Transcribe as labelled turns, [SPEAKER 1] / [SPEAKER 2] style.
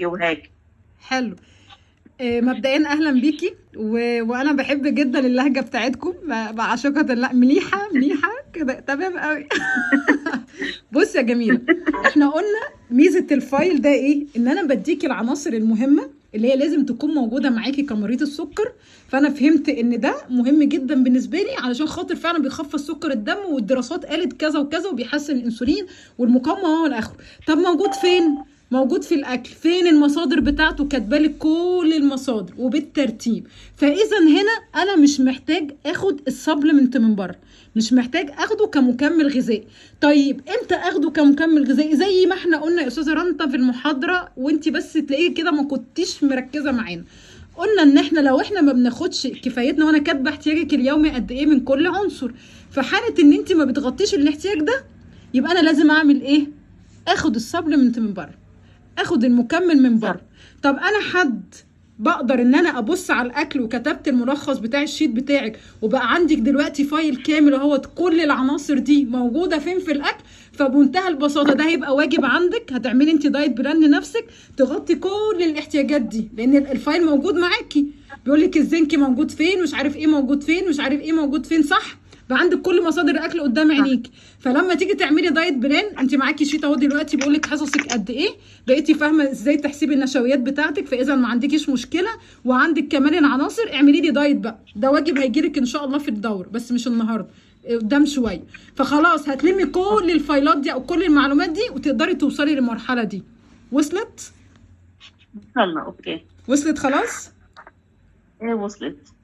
[SPEAKER 1] وهاجر.
[SPEAKER 2] حلو. مبدئيا اهلا بيكي وانا بحب جدا اللهجه بتاعتكم، بعشقها. لا مليحه مليحه كده، تمام قوي. بص يا جميله، احنا قلنا ميزه الفايل ده ايه؟ ان انا بديكي العناصر المهمه اللي هي لازم تكون موجوده معاكي كمريض السكر. فانا فهمت ان ده مهم جدا بالنسبه لي، علشان خاطر فعلا بيخفض سكر الدم، والدراسات قالت كذا وكذا، وبيحسن الانسولين والمقاومه والاخر. طب موجود فين؟ موجود في الاكل. فين المصادر بتاعته؟ كاتبالك كل المصادر وبالترتيب. فاذا هنا انا مش محتاج اخد السبلمنت من بره، مش محتاج اخده كمكمل غذائي. طيب امتى اخده كمكمل غذائي؟ زي ما احنا قلنا يا استاذه رندا في المحاضره، وانت بس تلاقيه كده ما كنتيش مركزه معانا. قلنا ان احنا لو احنا ما بناخدش كفايتنا، وانا كاتبه احتياجك اليومي قد ايه من كل عنصر، في حاله ان انت ما بتغطيش الاحتياج ده، يبقى انا لازم اعمل ايه؟ اخد السبلمنت من بره، اخد المكمل من
[SPEAKER 1] صح.
[SPEAKER 2] بره. طب انا حد بقدر ان انا ابص على الاكل وكتبت الملخص بتاع الشيت بتاعك، وبقى عندك دلوقتي فايل كامل اهوت كل العناصر دي موجوده فين في الاكل، فبمنتهى البساطه ده هيبقى واجب عندك. هتعملي انت دايت بلان لنفسك تغطي كل الاحتياجات دي، لان الفايل موجود معاكي. بيقول لك الزنك موجود فين، مش عارف ايه موجود فين، مش عارف ايه موجود فين، صح؟ بقى عندك كل مصادر الاكل قدام
[SPEAKER 1] صح.
[SPEAKER 2] عينيك. فلما تيجي تعملي دايت بلان، انت معاكي شيت اهو دلوقتي بيقول لك حصصك قد ايه، بقيتي فاهمه ازاي تحسبي النشويات بتاعتك، فاذا ما عندكيش مشكله. وعندك كمان العناصر، اعملي لي دايت بقى. ده واجب هيجيلك ان شاء الله في الدور، بس مش النهارده، قدام شويه. فخلاص هتلمي كل الفايلات دي او كل المعلومات دي، وتقدري توصلي للمرحله دي. وصلت؟
[SPEAKER 1] وصلنا. اوكي.
[SPEAKER 2] وصلت خلاص.
[SPEAKER 1] ايه وصلت.